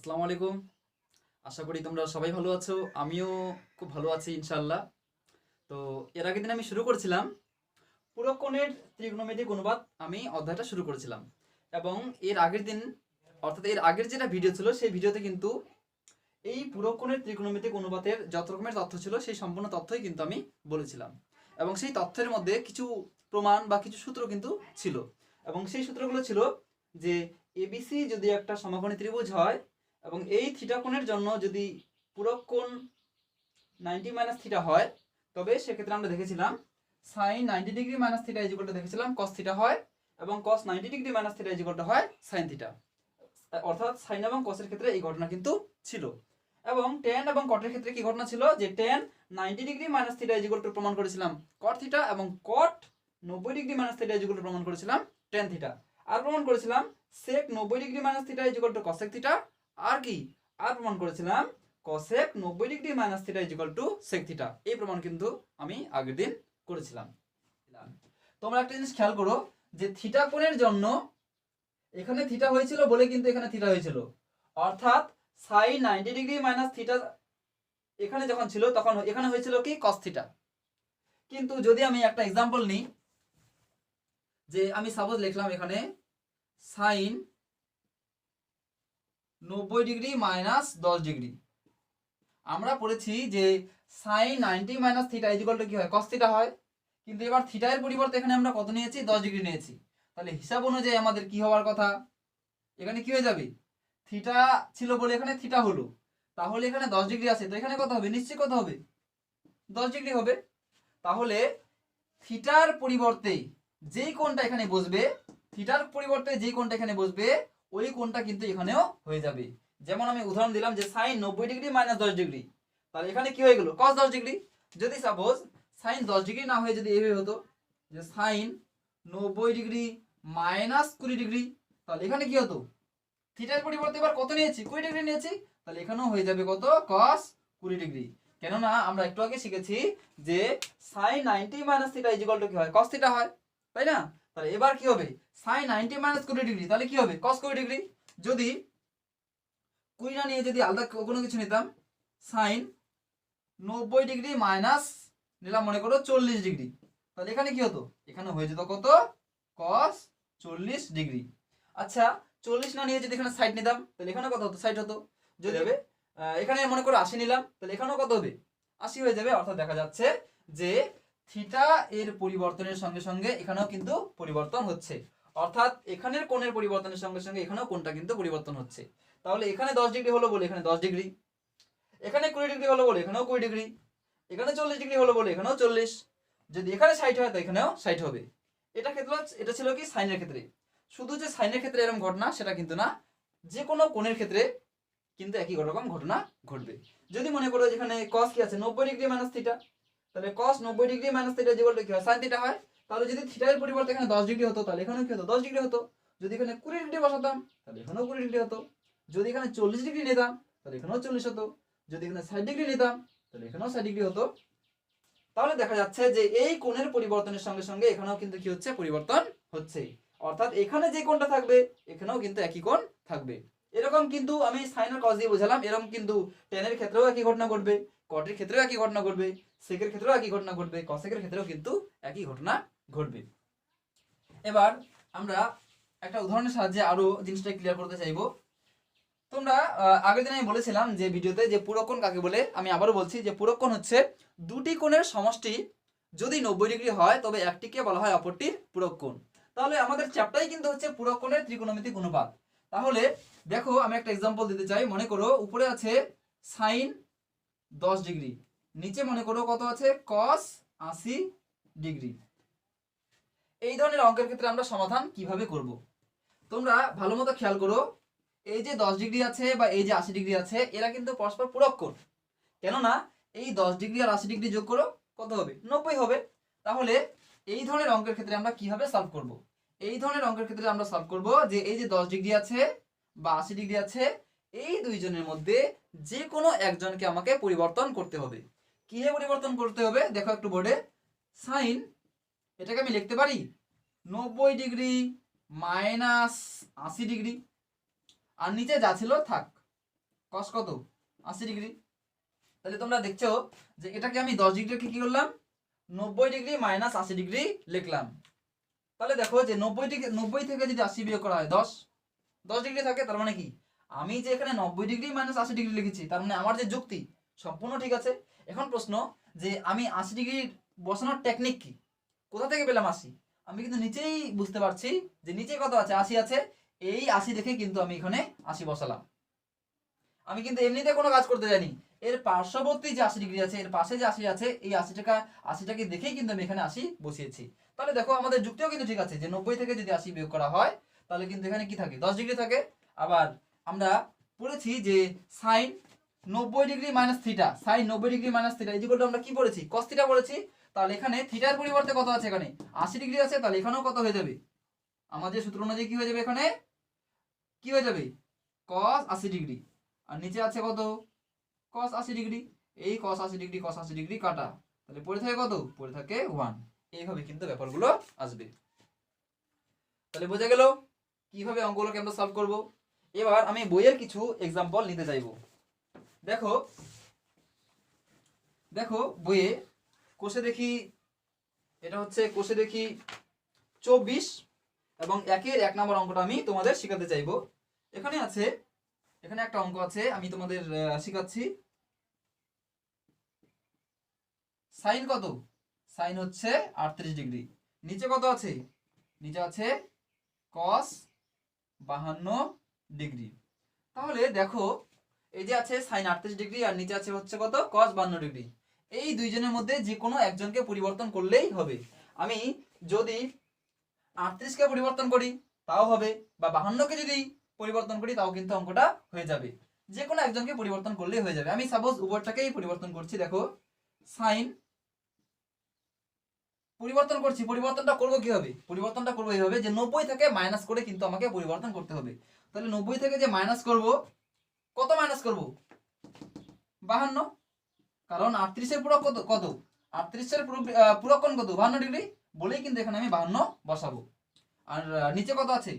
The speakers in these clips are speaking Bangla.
আসসালামু আলাইকুম। আশা করি তোমরা সবাই ভালো আছো। আমিও খুব ভালো আছি ইনশাআল্লাহ। তো এর আগের দিন আমি শুরু করেছিলাম পুরকোণের ত্রিগোণমিতিক অনুপাত, আমি অধ্যায়টা শুরু করেছিলাম। এবং এর আগের দিন অর্থাৎ এর আগের যেটা ভিডিও ছিল সেই ভিডিওতে কিন্তু এই পুরকোণের ত্রিগোণমিতিক অনুপাতের যত রকমের তথ্য ছিল সেই সম্পূর্ণ তথ্যই কিন্তু আমি বলেছিলাম। এবং সেই তথ্যের মধ্যে কিছু প্রমাণ বা কিছু সূত্র কিন্তু ছিল। এবং সেই সূত্রগুলো ছিল যে এবিসি যদি একটা সমকোণী ত্রিভুজ হয় এবং এই থিটা কোণের জন্য যদি পুরক কোণ 90 মাইনাস থিটা হয়, তবে সেক্ষেত্রে আমরা দেখেছিলাম sine 90 degree minus theta is equal to দেখেছিলাম কস থিটা হয়, এবং cos 90 degree minus theta is equal to হয় সাইন থিটা। অর্থাৎ সাইন এবং কসের ক্ষেত্রে এই ঘটনা কিন্তু ছিল। এবং টেন এবং কটের ক্ষেত্রে কি ঘটনা ছিল যে tan 90 degree minus theta is equal to প্রমাণ করেছিলাম কট থিটা, এবং cot 90 degree minus theta is equal to প্রমাণ করেছিলাম টেন থিটা। আর প্রমাণ করেছিলাম sec 90 degree minus theta is equal to cosec theta. আর কি আর প্রমাণ করেছিলাম cosec 90 degree minus theta is equal to sec theta. এই প্রমাণ কিন্তু আমি আগের দিন করেছিলাম। তোমরা একটা জিনিস খেয়াল করো যে থিটা কোণের জন্য এখানে থিটা হয়েছিল বলে কিন্তু এখানে থিটা হয়েছিল, অর্থাৎ সাইন 90 ডিগ্রি মাইনাস থিটা এখানে যখন ছিল তখন এখানে হয়েছিল কি কস থিটা। কিন্তু যদি আমি একটা এক্সাম্পল নিই, যে আমি সাপোজ লিখলাম এখানে সাইন 90 ডিগ্রি মাইনাস 10 ডিগ্রি। আমরা পড়েছি যে sine 90 minus theta is equal to কি হয় কস থিটা হয়, কিন্তু এবার থিটা এর পরিবর্তে এখানে আমরা কত নিয়েছি 10 ডিগ্রি নিয়েছি। তাহলে হিসাব অনুযায়ী আমাদের কি হওয়ার কথা, এখানে কি হয়ে যাবে থিটা ছিল বলে এখানে থিটা হলো, তাহলে এখানে 10 ডিগ্রি আছে তো এখানে কত হবে, নিশ্চয়ই কত হবে 10 ডিগ্রি হবে। তাহলে থিটার পরিবর্তে যেই কোণটা এখানে বসবে, থিটার পরিবর্তে যেই কোণটা এখানে বসবে ওই কোণটা কিন্তু এখানেও হয়ে যাবে। যেমন আমি উদাহরণ দিলাম যে সাইন 90 ডিগ্রি মাইনাস 10 ডিগ্রি, তাহলে এখানে কি হয়ে গেল কস 10 ডিগ্রি। যদি সাপোজ সাইন 10 ডিগ্রি না হয়ে যদি এইভাবে হতো যে সাইন 90 ডিগ্রি মাইনাস 20 ডিগ্রি, তাহলে এখানে কি হতো থিটার পরিবর্তে এবার কত নিয়েছি 20 ডিগ্রি নিয়েছি, তাহলে এখানেও হয়ে যাবে কত cos 20 ডিগ্রি। কেননা আমরা একটু আগে শিখেছি যে sin 90 minus theta is equal to কি হয় cos থিটা হয়, তাই না? তাহলে এবার কি হবে sin 90 মাইনাস 20 ডিগ্রি, তাহলে কি হবে cos 20 ডিগ্রি। যদি 20 না নিয়ে যদি আলাদা কোনো কিছু নিতাম sin 90 ডিগ্রি মাইনাস নিলাম মনে করো 40 ডিগ্রি, তাহলে এখানে কি হতো এখানে হয়ে যেত কত cos 40 ডিগ্রি। আচ্ছা 40 না নিয়ে যদি এখানে 60 নিতাম তাহলে এখানে কত হতো 60 হতো। যদি হবে এখানে মনে করো 80 নিলাম তাহলে এখানেও কত হবে 80 হয়ে যাবে। অর্থাৎ দেখা যাচ্ছে যে থিটা এর পরিবর্তনের সঙ্গে সঙ্গে এখানেও কিন্তু পরিবর্তন হচ্ছে, অর্থাৎ এখানের কোণের পরিবর্তনের সঙ্গে সঙ্গে এখানেও কোণটা কিন্তু পরিবর্তন হচ্ছে। তাহলে এখানে 10 ডিগ্রি হলো বলে এখানে 10 ডিগ্রি, এখানে 20 ডিগ্রি হলো বলে এখানেও 20 ডিগ্রি, এখানে 40 ডিগ্রি হলো বলে এখানেও 40, যদি এখানে 60 হয় তো এখানেও 60 হবে। এটা ক্ষেত্রে এটা ছিল কি সাইনের ক্ষেত্রে। শুধু যে সাইনের ক্ষেত্রে এরকম ঘটনা সেটা কিন্তু না, যে কোনো কোণের ক্ষেত্রে কিন্তু একই রকম ঘটনা ঘটবে। যদি মনে করো যেখানে cos কি আছে 90 ডিগ্রি মাইনাস থিটা, তাহলে cos 90 ডিগ্রি মাইনাস থিটা যেগুলো কি হয় sin থিটা হয়। তাহলে যদি থিটার পরিবর্তে এখানে 10 ডিগ্রি হতো তাহলে এখানেও কি হতো 10 ডিগ্রি হতো। যদি এখানে 20 ডিগ্রি বসাতাম তাহলে এখানেও 20 ডিগ্রি হতো। যদি এখানে 40 ডিগ্রি নিতাম তাহলে এখানেও 40 হতো। যদি এখানে 60 ডিগ্রি নিতাম তাহলে এখানেও 60 ডিগ্রি হতো। তাহলে দেখা যাচ্ছে যে এই কোণের পরিবর্তনের সঙ্গে সঙ্গে এখানেও কিন্তু কি হচ্ছে পরিবর্তন হচ্ছে, অর্থাৎ এখানে যে কোণটা থাকবে এখানেও কিন্তু একই কোণ থাকবে। এরকম কিন্তু আমি সাইন আর কস দিয়ে বোঝালাম, এরকম কিন্তু টেনের ক্ষেত্রেও একই ঘটনা ঘটবে, কটের ক্ষেত্রেও একই ঘটনা ঘটবে, সেকের ক্ষেত্রেও একই ঘটনা ঘটবে, কসেকের ক্ষেত্রেও কিন্তু একই ঘটনা ঘটবে। এবার আমরা একটা উদাহরণের সাহায্যে আরো জিনিসটা ক্লিয়ার করতে চাইবো। তোমরা আগের দিন আমি বলেছিলাম যে ভিডিওতে যে পুরকোণ কাকে বলে, আমি আবারও বলছি যে পুরকোণ হচ্ছে দুটি কোণের সমষ্টি যদি 90 ডিগ্রি হয় তবে একটিকে বলা হয় অপরটির পুরকোণ। তাহলে আমাদের চ্যাপ্টারই কিন্তু হচ্ছে পুরকোণের ত্রিকোণমিতিক অনুপাত। তাহলে দেখো আমি একটা এক্সাম্পল দিতে চাই। মনে করো উপরে আছে সাইন 10 ডিগ্রি, নিচে মনে করো কত আছে cos 80 ডিগ্রি। এই ধরনের অঙ্কের ক্ষেত্রে আমরা সমাধান কিভাবে করব তোমরা ভালো মতো খেয়াল করো। এই যে 10 ডিগ্রি আছে বা এই যে 80 ডিগ্রি আছে এরা কিন্তু পরস্পর পূরক কোণ। কেননা এই 10 ডিগ্রি আর 80 ডিগ্রি যোগ করো কত হবে 90 হবে। তাহলে এই ধরনের অঙ্কের ক্ষেত্রে আমরা কিভাবে সলভ করব, এই ধরনের অঙ্কের ক্ষেত্রে আমরা সলভ করব যে এই যে 10 ডিগ্রি আছে বা 80 ডিগ্রি আছে এই দুইজনের মধ্যে যে কোনো একজনকে আমাকে পরিবর্তন করতে হবে। কিভাবে পরিবর্তন করতে হবে দেখো একটু বোর্ডে। সাইন এটাকে আমি লিখতে পারি 90 ডিগ্রি মাইনাস 80 ডিগ্রি, আর নিচে যা ছিল থাক। কস কত 80 ডিগ্রি। তাহলে তোমরা দেখছো যে এটাকে আমি 10 ডিগ্রিকে কি করলাম 90 ডিগ্রি মাইনাস 80 ডিগ্রি লিখলাম। তাহলে দেখো যে 90 থেকে যদি 80 বিয়োগ করা হয় 10 ডিগ্রি থাকে, তার মানে কি আমি যে এখানে 90 ডিগ্রি মাইনাস 80 ডিগ্রি লিখেছি, তার মানে আমার যে যুক্তি সম্পূর্ণ ঠিক আছে। এখন প্রশ্ন যে আমি 80 ডিগ্রি বসানোর টেকনিক কি, কোথা থেকে পেলাম 80? আমি কিন্তু নিচেই বুঝতে পারছি যে নিচে কত আছে 80 আছে, এই 80 দেখে কিন্তু আমি এখানে 80 বসালাম। আমি কিন্তু এমনিতে কোনো কাজ করতে জানি, এর পার্শ্ববর্তী যে 80 ডিগ্রি আছে, এর পাশে যে 80 আছে, এই 80টাকে দেখেই কিন্তু আমি এখানে 80 বসিয়েছি। তাহলে দেখো আমাদের যুক্তিও কিন্তু ঠিক আছে যে 90 থেকে যদি 80 বিয়োগ করা হয় তাহলে কিন্তু এখানে কি থাকে 10 ডিগ্রি থাকে। আবার আমরা পড়েছি যে sine 90 degree minus theta, sine 90 degree minus theta equal আমরা কি পড়েছি কস থিটা পড়েছি। তাহলে এখানে থিটার পরিবর্তে কত আছে, এখানে 80 ডিগ্রি আছে, তাহলে এখানেও কত হয়ে যাবে আমাদের সূত্র অনুযায়ী কি হয়ে যাবে, এখানে কি হয়ে যাবে cos 80 ডিগ্রি, আর নিচে আছে কত cos 80 ডিগ্রি, এই cos 80 ডিগ্রি cos 80 ডিগ্রি কাটা, তাহলে পড়ে থাকে কত, পড়ে থাকে 1। এইভাবে কিন্তু ব্যাপারগুলো আসবে। তাহলে বোঝা গেল কিভাবে অঙ্কগুলোকে আমরা সলভ করব। এবার আমি বইয়ের কিছু एग्जांपल নিতে চাইবো। দেখো দেখো বইয়ে কোষে দেখি, এটা হচ্ছে কোষে দেখি 24 এবং 1 নম্বর অঙ্কটা আমি তোমাদের শেখাতে চাইবো। এখানে আছে, এখানে একটা অঙ্ক আছে আমি তোমাদের শেখাচ্ছি। সাইন কত, সাইন হচ্ছে 38 ডিগ্রি, নিচে কত আছে, নিচে আছে cos 52 ডিগ্রি। তাহলে দেখো এই যে আছে সাইন 38 ডিগ্রি আর নিচে আছে হচ্ছে কত cos 52 ডিগ্রি, এই দুইজনের মধ্যে যে কোনো একজনকে পরিবর্তন করলেই হবে। আমি যদি 38 কে পরিবর্তন করি তাও হবে, বা 52 কে যদি পরিবর্তন করি তাও কিন্তু অঙ্কটা হয়ে যাবে, যে কোনো একজনকে পরিবর্তন করলেই হয়ে যাবে। আমি সাপোজ উভয়টাকেই পরিবর্তন করছি, দেখো সাইন পরিবর্তন করছি, পরিবর্তনটা করব কিভাবে, পরিবর্তনটা করব এইভাবে যে 90 থেকে মাইনাস করে কিন্তু আমাকে পরিবর্তন করতে হবে। তাহলে 90 থেকে যে মাইনাস করব, কত মাইনাস করব 52, কারণ 38 এর পূরক কত কত 38 এর পূরক কোণ কত 52 ডিগ্রি, বলেই কিন্তু এখানে আমি 52 বসাবো। আর নিচে কত আছে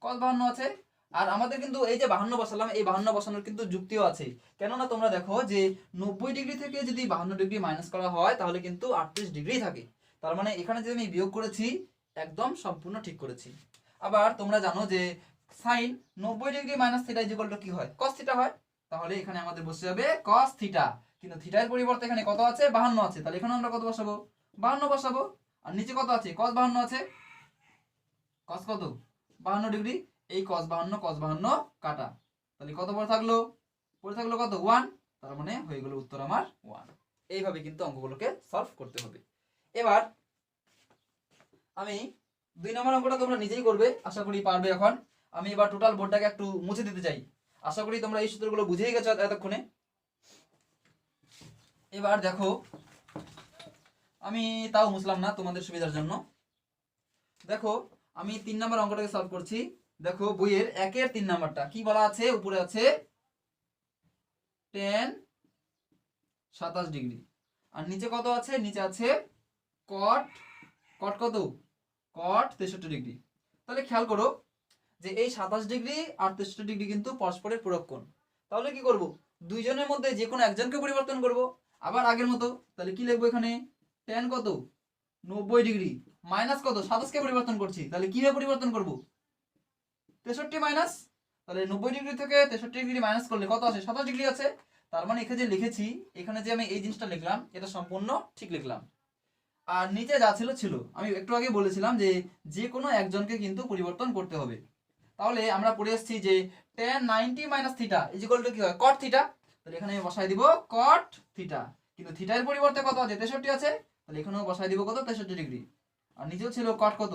cos 52 আছে। আর আমাদের কিন্তু এই যে 52 বসালাম, এই 52 বসানোর কিন্তু যুক্তিও আছে, কেননা তোমরা দেখো যে 90 ডিগ্রি থেকে যদি 52 ডিগ্রি মাইনাস করা হয় তাহলে কিন্তু 38 ডিগ্রি থাকে, তার মানে এখানে যে আমি বিয়োগ করেছি একদম সম্পূর্ণ ঠিক করেছি। আবার তোমরা জানো যে sin 90 degree minus theta equal to কি হয় cos থিটা হয়, তাহলে এখানে আমাদের বসে যাবে cos থিটা, কিন্তু থিটার পরিবর্তে এখানে কত আছে 52 আছে, তাহলে এখানে আমরা কত বসাবো 52 বসাবো। আর নিচে কত আছে cos 52 আছে, cos কত 52 ডিগ্রি, এই cos 52 কাটা, তাহলে কত পড়ে থাকলো কত 1, তার মানে হয়ে গেল উত্তর আমার 1। এইভাবে কিন্তু অঙ্কগুলোকে সলভ করতে হবে। এবার আমি 2 নম্বর অঙ্কটা তোমরা নিজেই করবে, আশা করি পারবে। এখন আমি এবার টোটাল বোর্ডটাকে একটু মুছে দিতে চাই, আশা করি তোমরা এই সূত্রগুলো বুঝেই গেছো এতক্ষণে। এবার দেখো আমি তাও মুছলাম না তোমাদের সুবিধার জন্য। দেখো আমি 3 নম্বর অঙ্কটাকে সলভ করছি। দেখো বইয়ের 1 3 নাম্বারটা কি বলা আছে, উপরে আছে tan 27 ডিগ্রি, আর নিচে কত আছে, নিচে আছে cot কত cot 63 ডিগ্রি। তাহলে খেয়াল করো যে এই 27 ডিগ্রি আর 63 ডিগ্রি কিন্তু পরস্পরের পূরক কোণ, তাহলে কি করব দুইজনের মধ্যে যে কোনো একজনকে পরিবর্তন করব। আবার আগের মতো তাহলে কি লিখবো, এখানে tan কত 90 ডিগ্রি মাইনাস কত 27 কে পরিবর্তন করছি, তাহলে কিভাবে পরিবর্তন করব 63 মাইনাস, তাহলে 90 ডিগ্রি থেকে 63 ডিগ্রি মাইনাস করলে কত আসে 27 ডিগ্রি আছে। তার মানে এখানে যে লিখেছি, এখানে যে আমি এই জিনিসটা লিখলাম এটা সম্পূর্ণ ঠিক লিখলাম। আর নিচে যা ছিল ছিল, আমি একটু আগে বলেছিলাম যে যে কোনো একজনকে কিন্তু পরিবর্তন করতে হবে। তাহলে আমরা পড়ে এসেছি যে tan 90 minus theta is equal to কি হয় cot থিটা, তাহলে এখানে আমি বসাই দিব cot থিটা, কিন্তু থিটার পরিবর্তে কত আছে 63 আছে, তাহলে এখানেও বসাই দিব কত 63 ডিগ্রি। আর নিচেও ছিল cot কত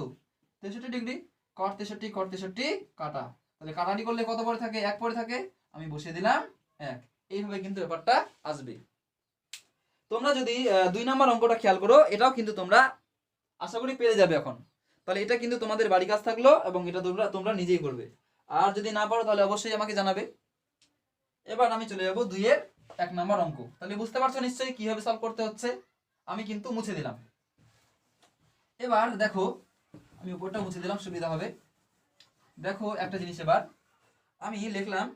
63 ডিগ্রি, cot 63 কাটা, তাহলে কাটাটি করলে কত পড়ে থাকে 1 পড়ে থাকে, আমি বসিয়ে দিলাম 1। এইভাবে কিন্তু ব্যাপারটা আসবে। তোমরা যদি 2 নম্বর অঙ্কটা খেয়াল করো, এটাও কিন্তু তোমরা আশা করি পেরে যাবে এখন। তাহলে এটা কিন্তু তোমাদের বাড়ি কাজ থাকলো এবং এটা তোমরা নিজেই করবে, আর যদি না পারো তাহলে অবশ্যই আমাকে জানাবে। এবার আমি চলে যাব 2 এর 1 নম্বর অঙ্ক। তাহলে বুঝতে পারছো নিশ্চয়ই কিভাবে সলভ করতে হচ্ছে, আমি কিন্তু মুছে দিলাম। এবার দেখো আমি উপরটা মুছে দিলাম সুবিধা হবে। দেখো একটা জিনিস, এবার আমি লিখলাম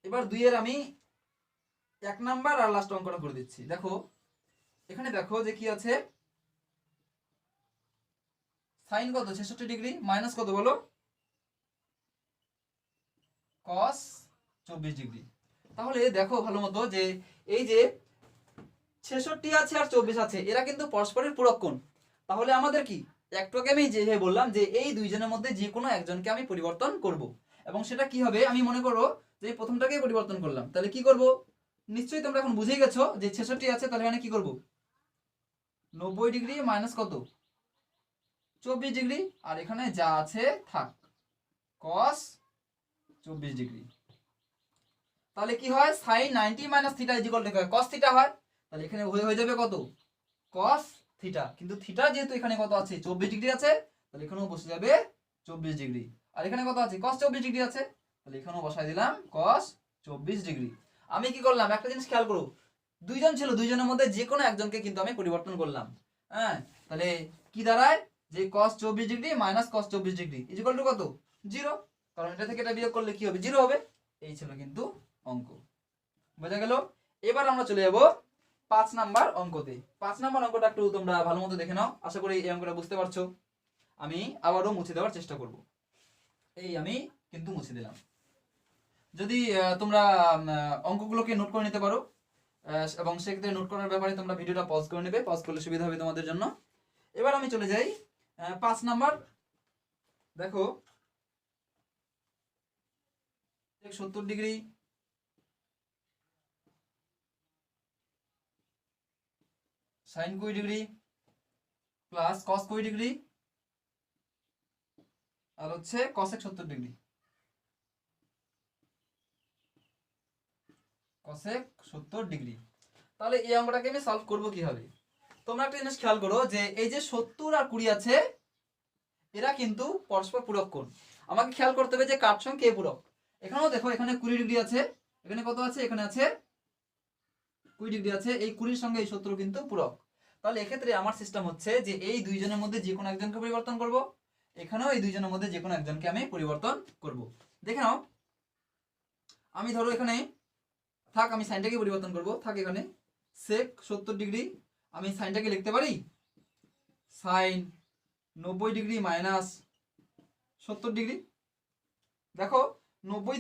এবার 2-এর আমি 1 নাম্বার আর লাস্ট অঙ্কটা করে দিচ্ছি। দেখো এখানে দেখো যে কি আছে, সাইন কত 66 ডিগ্রি মাইনাস কত বলো, কস 24 ডিগ্রি। তাহলে দেখো ভালো মতো যে এই যে 66 আছে আর 24 আছে, এরা কিন্তু পরস্পরের পূরক কোণ। তাহলে আমাদের কি, একটু আগে আমি যে বললাম যে এই দুইজনের মধ্যে যে কোনো একজনকে আমি পরিবর্তন করব, এবং সেটা কি হবে, আমি মনে করো যে এই প্রথমটাকে পরিবর্তন করলাম, তাহলে কি করব, নিশ্চয়ই তোমরা এখন বুঝেই গেছো যে 66 আছে, তাহলে এখানে কি করব, 90 ডিগ্রি মাইনাস কত 24 ডিগ্রি, আর এখানে যা আছে থাক, কস 24 ডিগ্রি। তাহলে কি হয়, sine 90 minus theta is equal to cos theta হয়। তাহলে এখানে হয়ে যাবে কত, কস থিটা, কিন্তু থিটা যেহেতু এখানে কত আছে 24 ডিগ্রি আছে, তাহলে এখানেও বসে যাবে 24 ডিগ্রি। আর এখানে কত আছে, কস 24 ডিগ্রি আছে, তাহলে এখানেও বসাই দিলাম কস 24 ডিগ্রি। আমি কি করলাম, একটা জিনিস খেয়াল করো, দুইজন ছিল, দুইজনের মধ্যে যে কোনো একজনকে কিন্তু আমি পরিবর্তন করলাম। হ্যাঁ, তাহলে কি দাঁড়ায় যে কস 24 degree minus cos 24 degree is equal two কত, 0, কারণ এটা থেকে এটা বিয়োগ করলে কি হবে, 0 হবে। এই ছিল কিন্তু অঙ্ক, বোঝা গেল। এবার আমরা চলে যাব 5 নাম্বার অঙ্কতে। 5 নাম্বার অঙ্কটা একটু তোমরা ভালো মতো দেখে নাও, আশা করি এই অঙ্কটা বুঝতে পারছো। আমি আবারও মুছে দেওয়ার চেষ্টা করব। এই আমি কিন্তু মুছে দিলাম। যদি তোমরা অঙ্কগুলোকে নোট করে নিতে পারো, এবং সেক্ষেত্রে নোট করার ব্যাপারে তোমরা ভিডিওটা পজ করে নেবে, পজ করলে সুবিধা হবে তোমাদের জন্য। এবার আমি চলে যাই 5 নাম্বার। দেখো 70 degree sine 20 degree plus cos 20 degree আর হচ্ছে কসেক 70 ডিগ্রি, কসেক 70 ডিগ্রি। তাহলে এই অঙ্কটাকে আমি সলভ করব কিভাবে, তোমরা একটা জিনিস খেয়াল করো যে এই যে 70 আর 20 আছে, এরা কিন্তু পরস্পর পূরক কোণ। আমাকে খেয়াল করতে হবে যে কার সঙ্গে কে পূরক। এখানেও দেখো, এখানে 20 ডিগ্রি আছে, এখানে কত আছে, এখানে আছে 20 ডিগ্রি আছে, এই 20 সঙ্গে এই 70 কিন্তু পূরক। তাহলে এক্ষেত্রে আমার সিস্টেম হচ্ছে যে এই দুইজনের মধ্যে যে কোনো একজনকে পরিবর্তন করব, এখানেও এই দুইজনের মধ্যে যে কোনো একজনকে আমি পরিবর্তন করব। দেখে নাও, আমি ধরো এখানে থাক, আমি সাইনটাকে পরিবর্তন করব, থাক এখানে সেক 70 ডিগ্রি, আমি সাইনটাকে লিখতে পারি সাইন 90 ডিগ্রি মাইনাস 70 ডিগ্রি। দেখো 90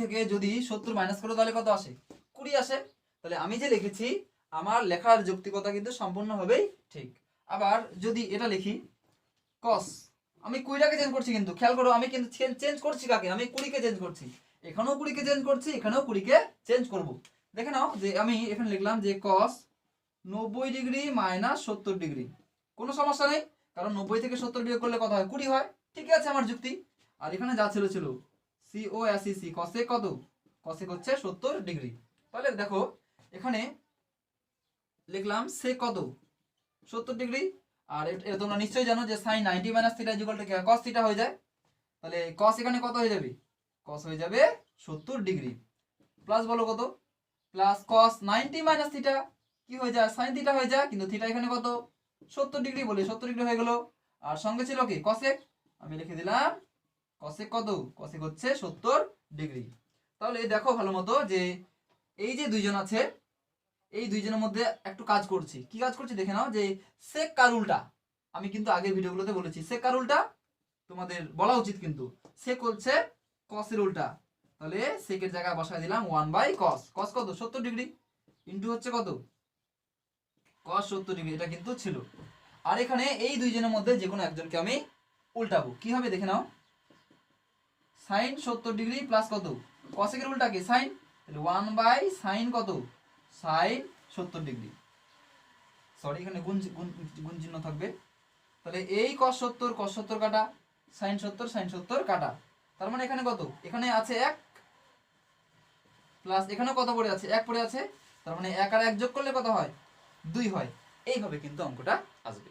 থেকে যদি 70 মাইনাস করো তাহলে কত আসে, 20 আসে। তাহলে আমি যে লিখেছি আমার লেখার যৌক্তিকতা কিন্তু সম্পূর্ণভাবেই ঠিক। আবার যদি এটা লিখি কস, আমি 20টাকে চেঞ্জ করছি, কিন্তু খেয়াল করো আমি কিন্তু চেঞ্জ করছি কাকে, আমি 20কে চেঞ্জ করছি, এখানেও 20কে চেঞ্জ করছি, এখানেও 20কে চেঞ্জ করব। দেখে নাও যে আমি এখানে লিখলাম যে কস 90 ডিগ্রি মাইনাস 70 ডিগ্রি, কোনো সমস্যা নেই, কারণ 90 থেকে 70 বিয়োগ করলে কত হয়, 20 হয়, ঠিক আছে আমার যুক্তি। আর এখানে যা ছিল সি ও এস সি, কসে কত, কসে হচ্ছে 70 ডিগ্রি। তাহলে দেখো এখানে লিখলাম সে কত 70 ডিগ্রি, আর এটা তোমরা নিশ্চয়ই জানো যে sin 90 minus theta is equal two cos theta হয়ে যায়। তাহলে cos এখানে কত হয়ে যাবে, cos হয়ে যাবে 70 ডিগ্রি, প্লাস বলো কত, প্লাস cos 90 মাইনাস থিটা কি হয়ে যায়, sin থিটা হয়ে যায়, কিন্তু থিটা এখানে কত 70 ডিগ্রি, বলে 70 ডিগ্রি হয়ে গেল। আর সঙ্গে ছিল কি cosec, আমি লিখে দিলাম cosec কত, cosec হচ্ছে 70 ডিগ্রি। তাহলে দেখো ভালো মতো যে এই যে দুইজন আছে, এই দুইজনের মধ্যে একটু কাজ করছি, কি কাজ করছি দেখে নাও, যে সেক কার উল্টা, আমি কিন্তু আগের ভিডিওগুলোতে বলেছি সেক কার উল্টা তোমাদের বলা উচিত, কিন্তু সেক হচ্ছে কসের উল্টা। তাহলে সেকের জায়গায় বসায় দিলাম 1/cos, cos কত 70 ডিগ্রি ইনটু হচ্ছে কত cos 70 ডিগ্রি, এটা কিন্তু ছিল। আর এখানে এই দুইজনের মধ্যে যে কোনো একজনকে আমি উল্টাবো, কি হবে দেখে নাও, sin 70 ডিগ্রি প্লাস কত cosec এর উল্টা কি sin, তাহলে 1/sin কত sin 70 ডিগ্রি, সরি এখানে গুণ চিহ্ন থাকবে। তাহলে এই cos 70 কাটা, sin 70 কাটা, তার মানে এখানে কত, এখানে আছে 1 প্লাস এখানে কত পড়ে আছে, 1 পড়ে আছে, তার মানে 1 আর 1 যোগ করলে কত হয়, 2 হয়। এইভাবে কিন্তু অঙ্কটা আসবে।